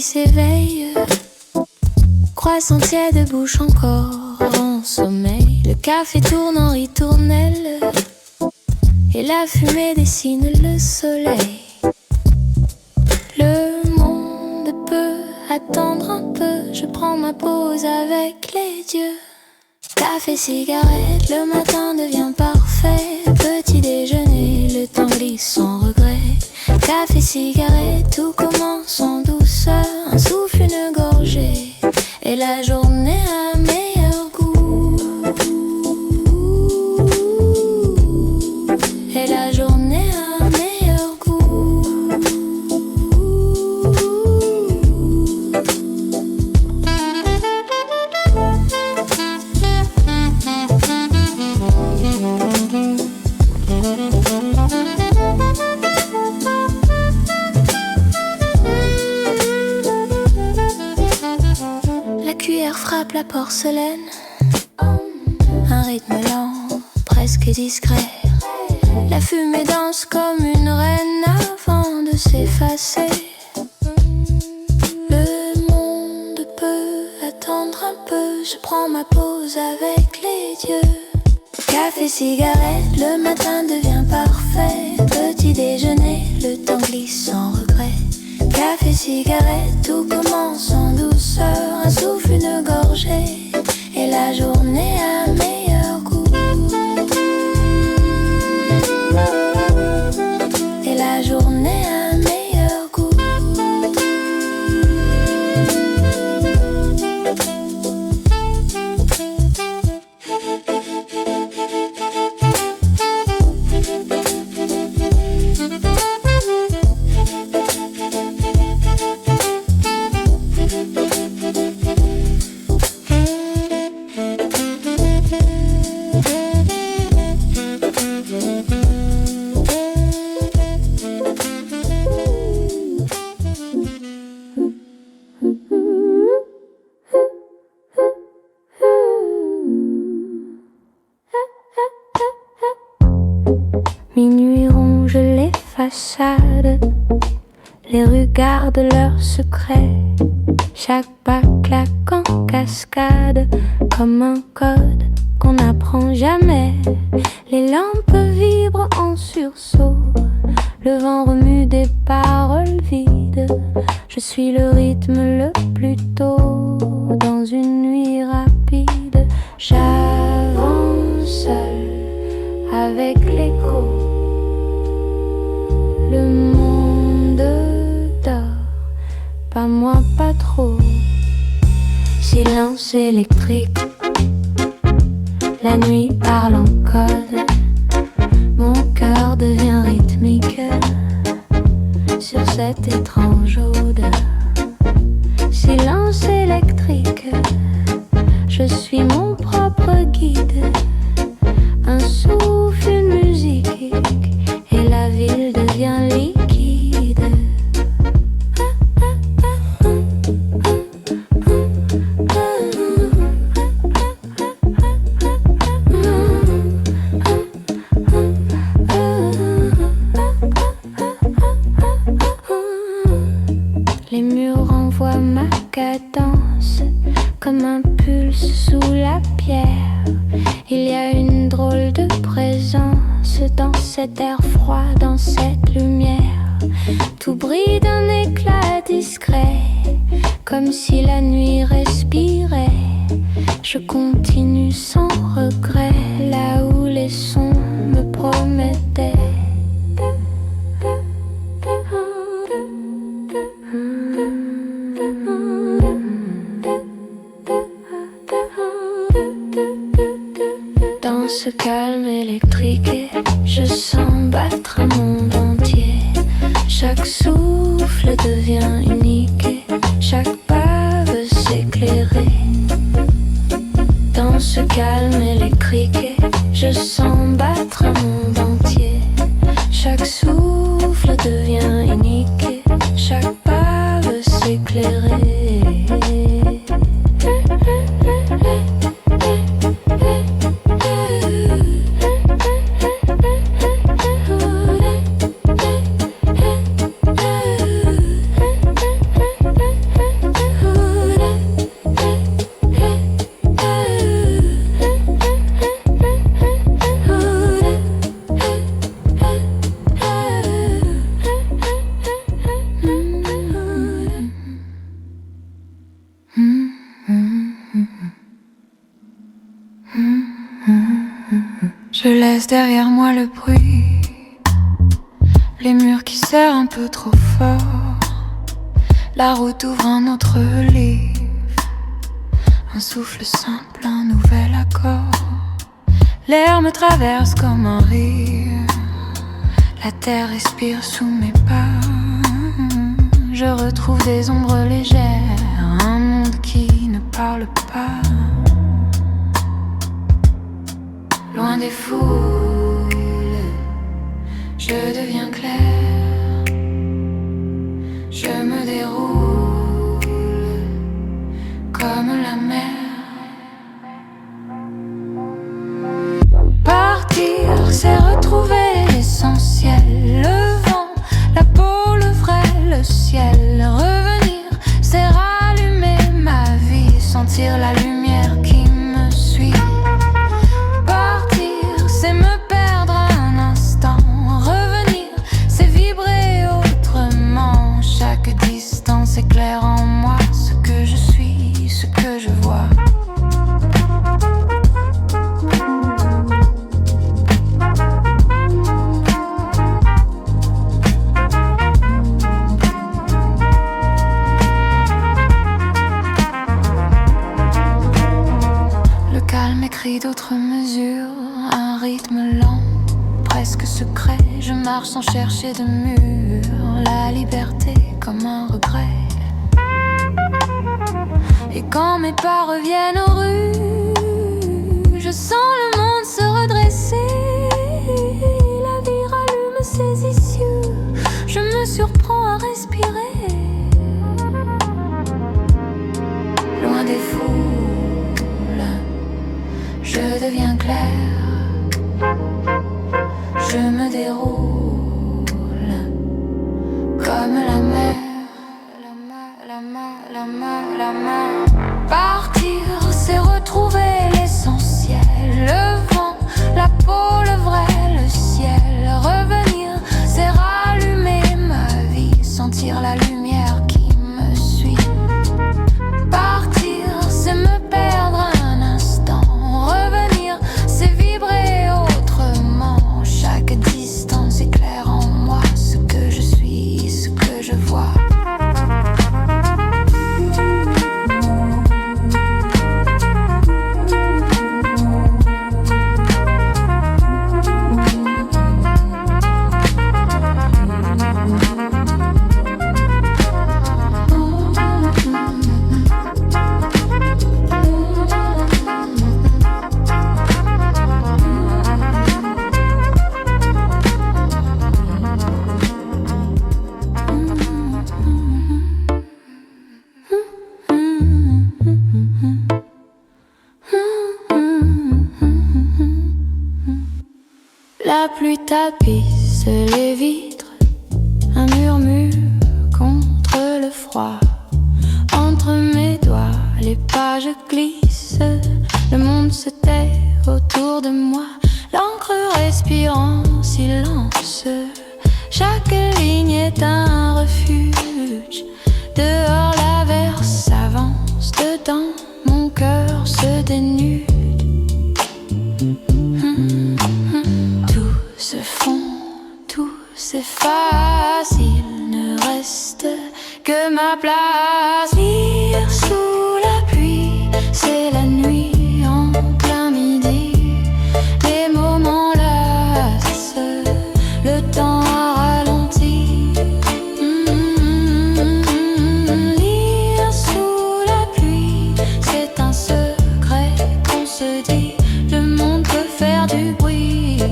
qui s'éveille, croissant tiède bouche encore en sommeil. Le café tourne en ritournelle et la fumée dessine le soleil. Le monde peut attendre un peu, je prends ma pause avec les dieux. Café, cigarette, le matin devient parfait. Petit déjeuner, le temps glisse sans regret. Café, cigarette, tout commence en douceur. Un souffle, une gorgée, et la journée a un meilleur goût. Et la journée a un meilleur goût. La cuillère frappe la porcelaine, un rythme lent, presque discret. La fumée danse comme une reine avant de s'effacer. Le monde peut attendre un peu, je prends ma pause avec les dieux. Café, cigarette, le matin devient parfait. Petit déjeuner, le temps glisse sans regret. Café, cigarette, tout commence en douceur. Un souffle, une gorgée, et la journée a un meilleur goût. Et la journée a un meilleur goût. Minuit ronge les façades, les rues gardent leurs secrets. Chaque pas claque en cascade, comme un code qu'on n'apprend jamais. Les lampes vibrent en sursaut, le vent remue des paroles vides. Je suis le rythme le plus tôt dans une nuit rapide. J'avance seul avec l'écho. Le monde dort, pas moi, pas trop. Silence électrique, la nuit parle en code. Mon cœur devient rythmique sur cette étrange odeur. Silence électrique, je suis mon propre guide. Un souffle, une musique, et la ville devient liquide. Les murs renvoient ma cadence comme un pulse sous la pierre. Il y a une drôle de présence dans cet air froid, dans cette lumière. Tout brille d'un éclat discret, comme si la nuit respirait. Je continue sans regret, là où les sons me promettaient. Dans ce calme électrique, je sens battre un monde entier. Chaque souffle devient unique, chaque pas veut s'éclairer. Dans ce calme électrique, je sens battre un monde entier. Chaque souffle devient unique, chaque pas veut s'éclairer. Je laisse derrière moi le bruit, les murs qui serrent un peu trop fort. La route ouvre un autre livre, un souffle simple, un nouvel accord. L'air me traverse comme un rire, la terre respire sous mes pas. Je retrouve des ombres légères, un monde qui ne parle pas. Loin des foules, je deviens clair, je me déroule comme la mer. Partir, c'est retrouver l'essentiel, le vent, la peau, le vrai, le ciel. Revenir, c'est rallumer ma vie, sentir la lumière qui me suit. Partir, c'est me perdre un instant. Revenir, c'est vibrer autrement. Chaque distance éclaire en moi ce que je suis, ce que je vois. D'autres mesures, un rythme lent, presque secret. Je marche sans chercher de mur, la liberté comme un regret. Et quand mes pas reviennent aux rues, je sens le monde se redresser. La vie rallume ses issues, je me surprends à respirer. Loin des fous, je deviens clair, je me déroule comme la mer, la mer. Partir, c'est retrouver l'essentiel, le vent, la peau, le vrai, le ciel. Revenir, c'est rallumer ma vie, sentir la lumière qui me suit. Partir, c'est me perdre un instant. Revenir, c'est vibrer autrement. Chaque distance éclaire en moi ce que je suis, ce que je vois. La pluie tapisse les vitres, un murmure contre le froid. Entre mes doigts, les pages glissent, le monde se tait autour de moi. L'encre respire en silence, chaque ligne est un refuge. Dehors l'averse s'avance, dedans mon cœur se dénude. Tout se fond, tout s'efface, il ne reste que ma place. Lire sous la pluie, c'est la nuit en plein midi. Les moments lassent, le temps a ralenti. Lire sous la pluie, c'est un secret qu'on se dit. Le monde peut faire du bruit,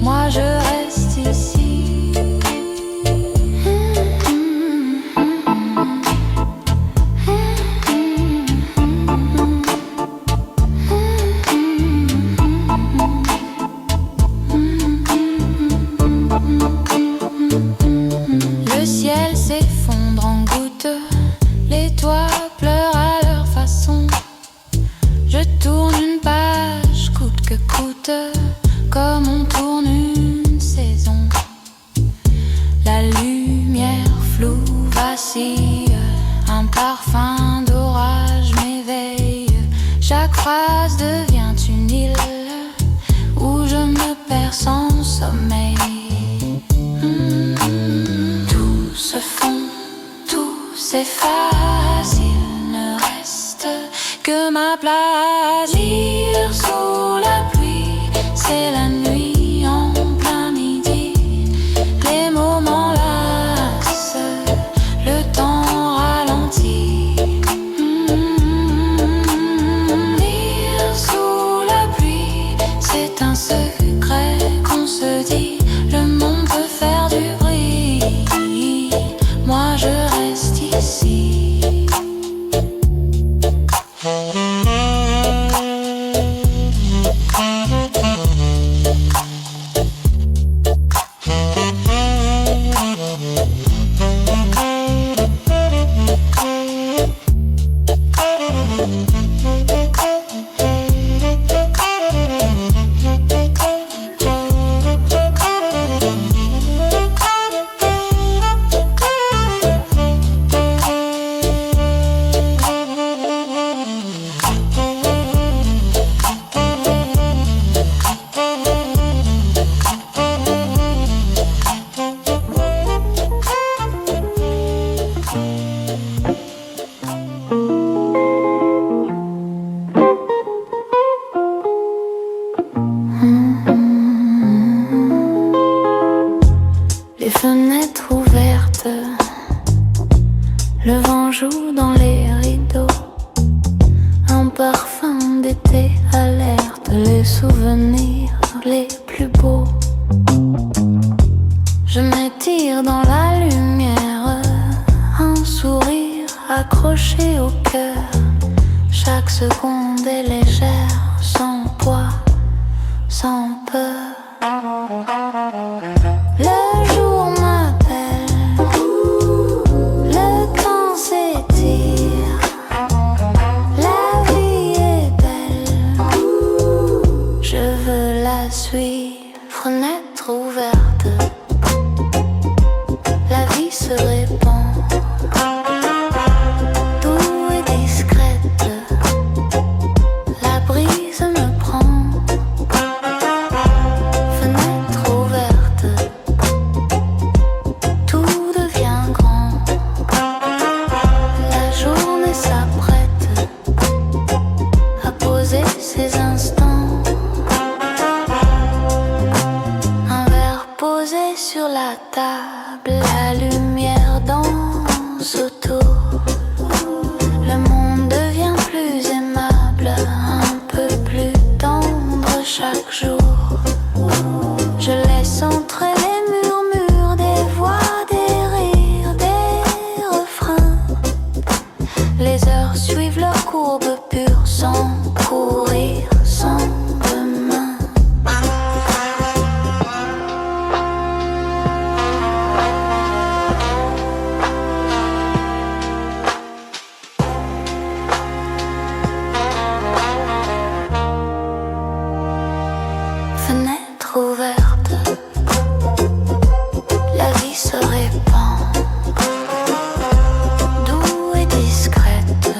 moi je reste ici. Le ciel s'effondre en gouttes, les toits pleurent à leur façon. Je tourne une page coûte que coûte, comme on tourne une saison. La lumière floue vacille, un parfum d'orage m'éveille. Chaque phrase devient une île c'est facile, ne reste que ma place. Lire sous la pluie, c'est la nuit en plein midi. Les moments lassent, le temps ralentit. Lire sous la pluie, c'est un secret qu'on se dit. Le monde peut faire du bruit, moi je reste ici. Les fenêtres ouvertes, le vent joue dans les rideaux. Un parfum d'été alerte les souvenirs les plus beaux. Je m'étire dans la lumière, un sourire accroché au cœur. Chaque seconde est légère, sans poids, sans peur. Le jour m'appelle, le temps s'étire, la vie est belle, je veux la suivre. Fenêtre ouverte, la vie se répand, doux et discrète, la brise me prend. Ces instants, un verre posé sur la table, la lumière danse autour. Le monde devient plus aimable, un peu plus tendre chaque jour. Je laisse entrer les murmures des voix, des rires, des refrains. Les heures suivent leur courbe pure sans courir, sans demain. Fenêtre ouverte, la vie se répand, doux et discrète,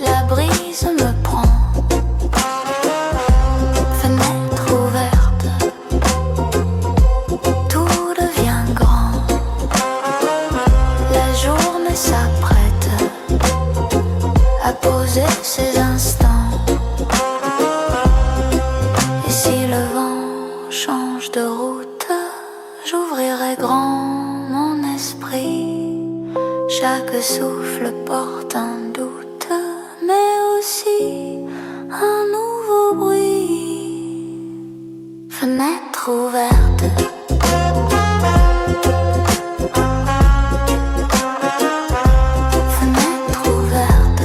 la brise me prend. Fenêtre ouverte, tout devient grand, la journée s'apprête à poser ses instants. Et si le vent change de route, j'ouvrirai grand mon esprit. Chaque souffle porte un doute, mais aussi un nouveau bruit. Fenêtre ouverte, fenêtre ouverte.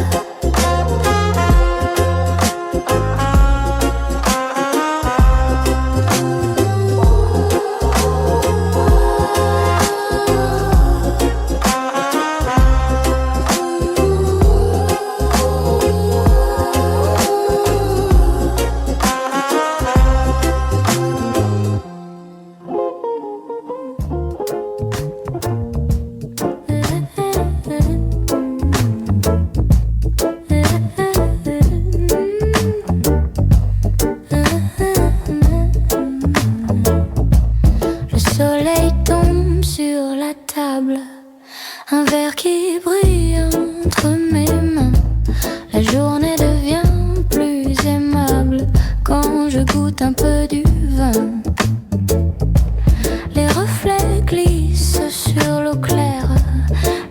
entre mes mains. La journée devient plus aimable quand je goûte un peu du vin. Les reflets glissent sur l'eau claire,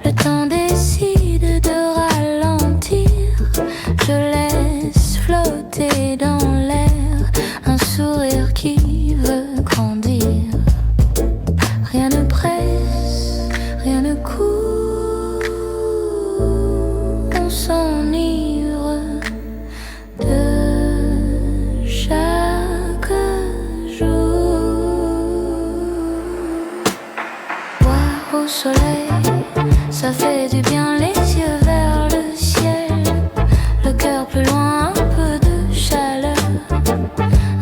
le temps décide de ralentir. Je laisse flotter dans l'air un sourire qui veut grandir. Rien ne presse, rien ne court, on s'enivre de chaque jour. Boire au soleil, ça fait du bien, les yeux vers le ciel, le cœur plus loin, un peu de chaleur,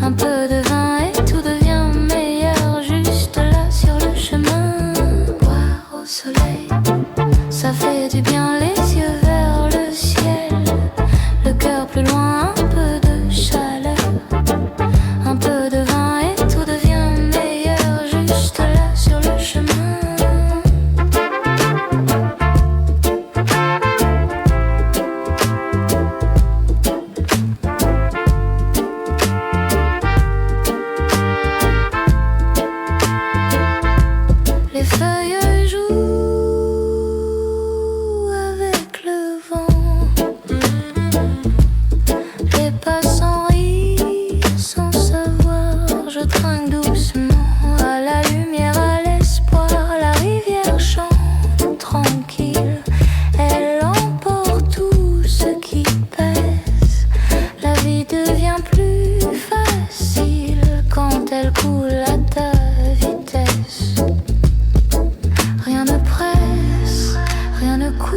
un peu de vin et tout devient meilleur juste là sur le chemin. Boire au soleil, ça fait du bien, les yeux vers le ciel, le cœur plus loin, un peu de chaleur, un peu de vin et tout devient meilleur juste là sur le chemin. Les feuilles jouent avec le vent, les passants rient sans savoir. Je trinque doucement à la lumière, à l'espoir. La rivière chante tranquille, elle emporte tout ce qui pèse. La vie devient plus facile quand elle coule à ta vitesse. Rien ne presse, rien ne court,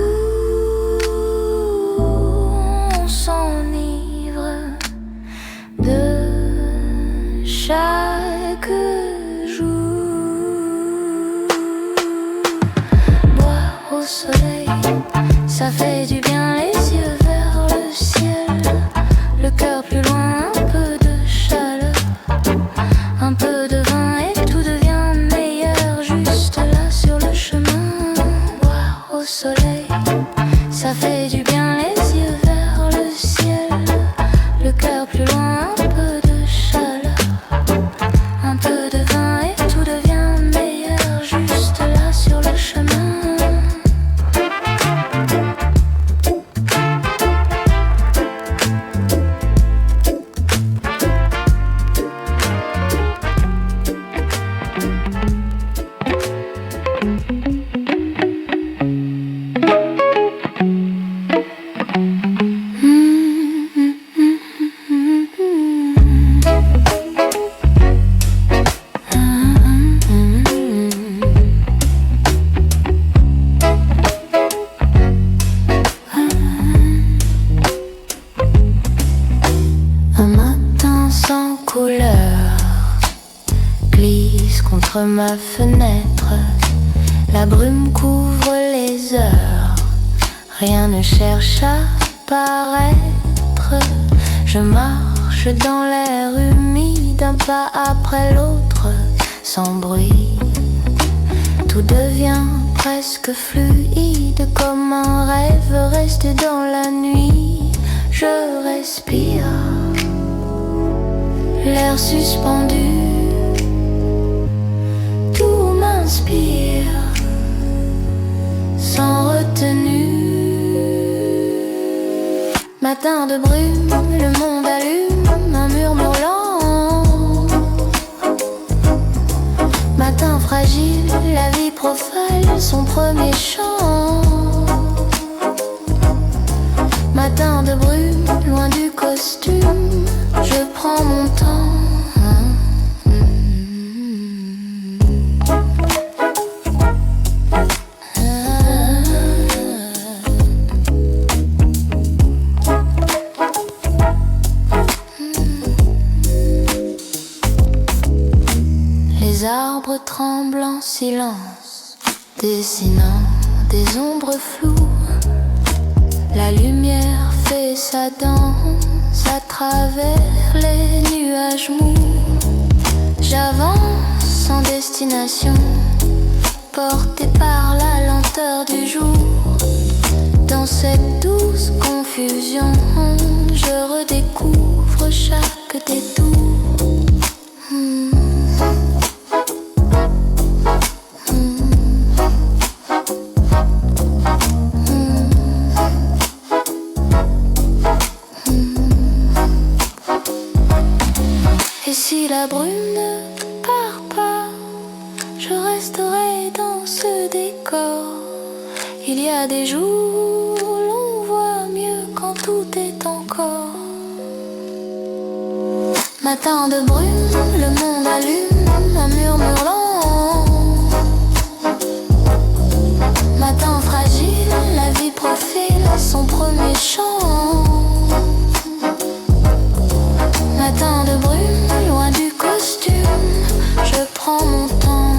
on s'enivre de chaque jour. Boire au soleil, ça fait du bien, les yeux vers le ciel, le cœur plus loin, un peu de chaleur, un peu de vin et tout devient meilleur juste là sur le chemin. Boire au soleil, ça fait du bien, les yeux vers le ciel, le cœur plus loin, un peu de chaleur, un peu de vin et tout devient meilleur juste là sur le chemin. Un matin sans couleur glisse contre ma fenêtre. La brume couvre les heures, rien ne cherche à paraître. Je marche dans l'air humide, un pas après l'autre, sans bruit. Tout devient presque fluide, comme un rêve resté dans la nuit. Je respire l'air suspendu, tout m'inspire sans retenue. Matin de brume, le monde allume un murmure lent. Matin fragile, la vie profile son premier chant. Matin de brume, loin du costume, je prends mon temps. Les arbres tremblent en silence, dessinant des ombres floues. La lumière fait sa danse à travers les nuages mous. J'avance sans destination, porté par la lenteur du jour. Dans cette douce confusion, je redécouvre chaque détour. Et si la brume ne part pas, je resterai dans ce décor. Il y a des jours où l'on voit mieux quand tout est encore. Matin de brume, le monde allume un murmure lent. Matin fragile, la vie profile son premier chant. Matin de brume, loin du costume, je prends mon temps.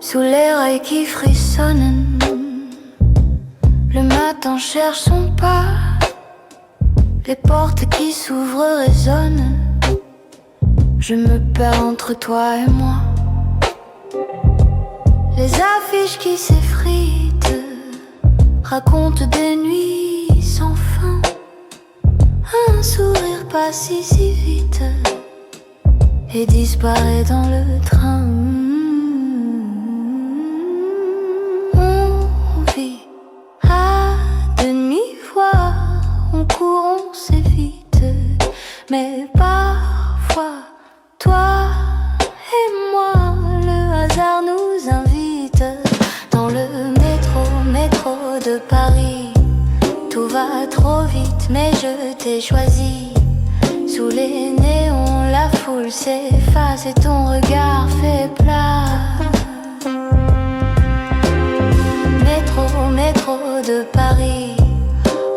Sous les rails qui frissonnent, le matin cherche son pas. Les portes qui s'ouvrent résonnent. Je me perds entre toi et moi. Les affiches qui s'effritent racontent des nuits sans fin. Un sourire passe si vite et disparaît dans le train. On vit à demi-voix, on court, on s'évite, mais parfois, toi et moi, le hasard nous invite. Dans le métro de Paris, tout va trop vite, mais je t'ai choisi. Sous les néons, la foule s'efface et ton regard fait plat. Métro de Paris,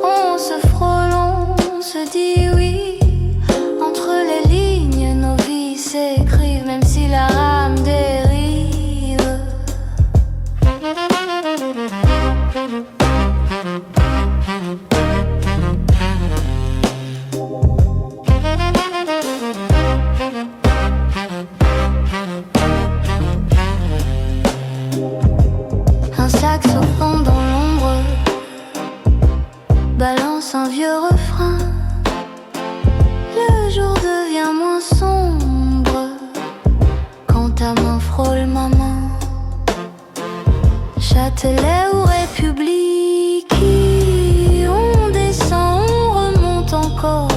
on se frôle, on se dit oui. Entre les lignes, nos vies s'écrivent, même si la rame dérive. Un saxophone dans l'ombre balance un vieux refrain. Le jour devient moins sombre quand ta main frôle ma main. Châtelet ou République, on descend, on remonte encore.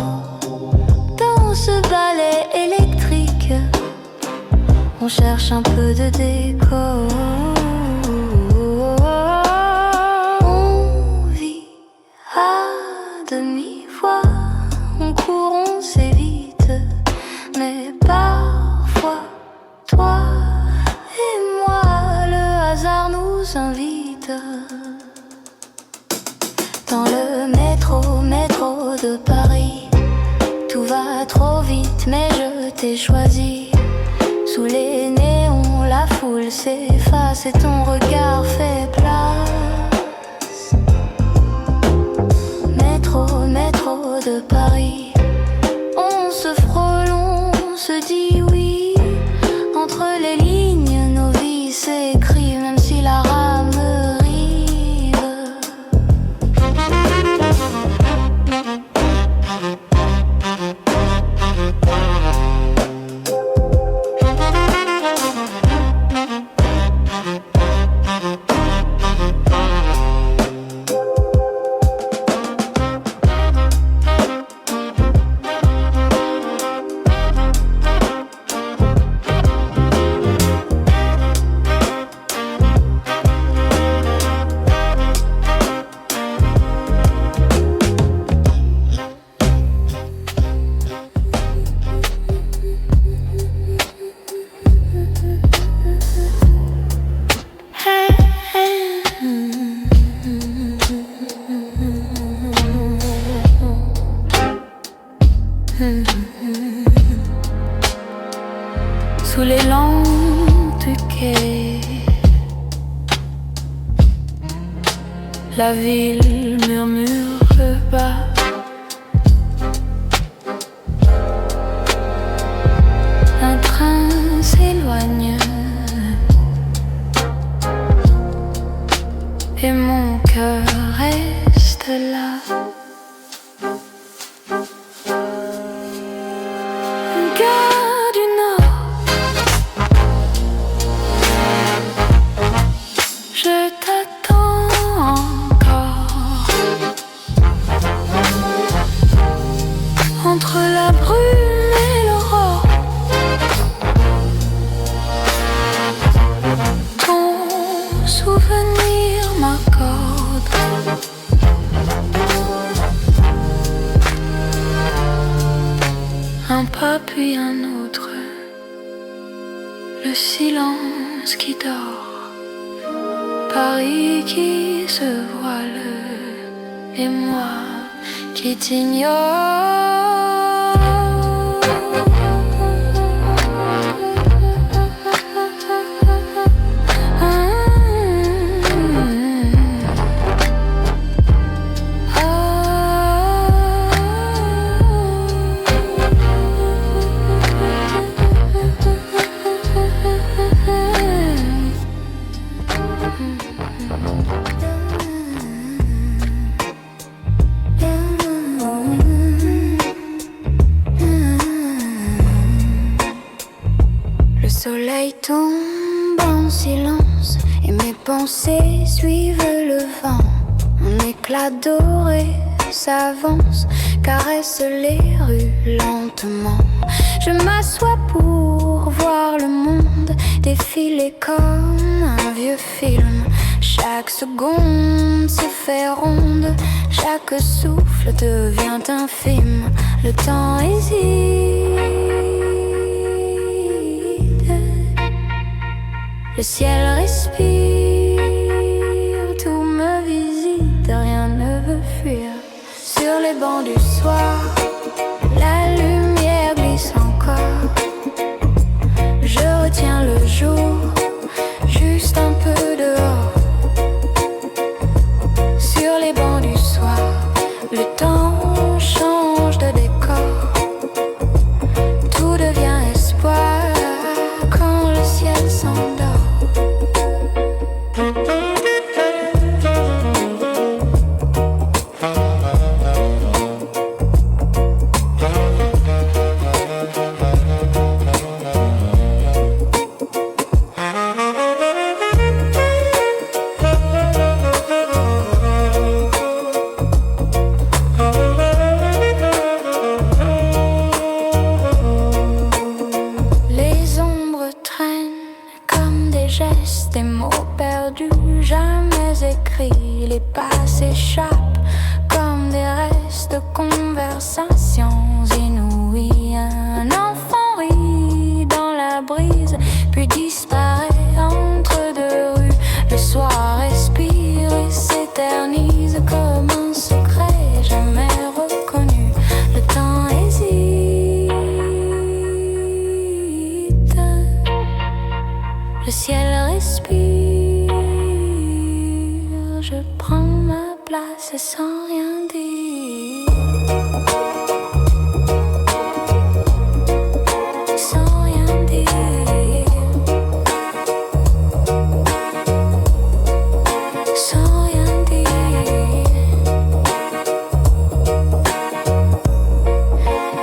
Dans ce balai électrique, on cherche un peu de décor. On vit à demi-voix, on court, on s'évite, mais parfois, toi et moi, le hasard nous invite. Dans le métro de Paris, tout va trop vite, mais je t'ai choisi. Sous les néons, la foule s'efface et ton regard fait place. Métro de Paris, on se frôle, on se dit oui. Entre les lignes, nos vies s'écrivent, même si la rame rive. Sous les lampes du quai, la ville murmure bas. Un train s'éloigne et mon cœur reste là. Gare du Nord, je t'attends encore. Entre la brume et l'aurore, ton souvenir m'accorde un pas puis un autre, le silence qui dort, Paris qui se voile et moi qui t'ignore. pensées suivent le vent, un éclat doré s'avance, caresse les rues lentement. Je m'assois pour voir le monde défiler comme un vieux film. Chaque seconde se fait ronde, chaque souffle devient infime. Le temps hésite, le ciel respire, tout me visite, rien ne veut fuir. Sur les bancs du soir, la lumière glisse encore. Je retiens le jour, juste un peu dehors. Sur les bancs du soir, le temps change de décor. Tout devient espoir quand le ciel s'endort. Des mots perdus, jamais écrits. Les pas s'échappent comme des restes de conversations inouïes. Un enfant rit dans la brise, puis disparaît entre deux rues. Le soir respire et s'éternise comme un secret jamais reconnu. Le temps hésite, le ciel respire, je prends ma place sans rien dire. Sans rien dire. Sans rien dire.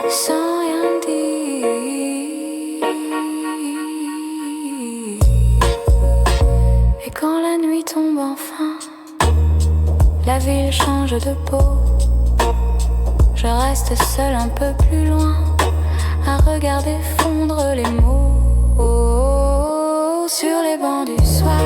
Sans rien dire. Et quand la nuit tombe enfin, la ville change de peau. Je reste seul un peu plus loin, à regarder fondre les mots. Sur les bancs du soir,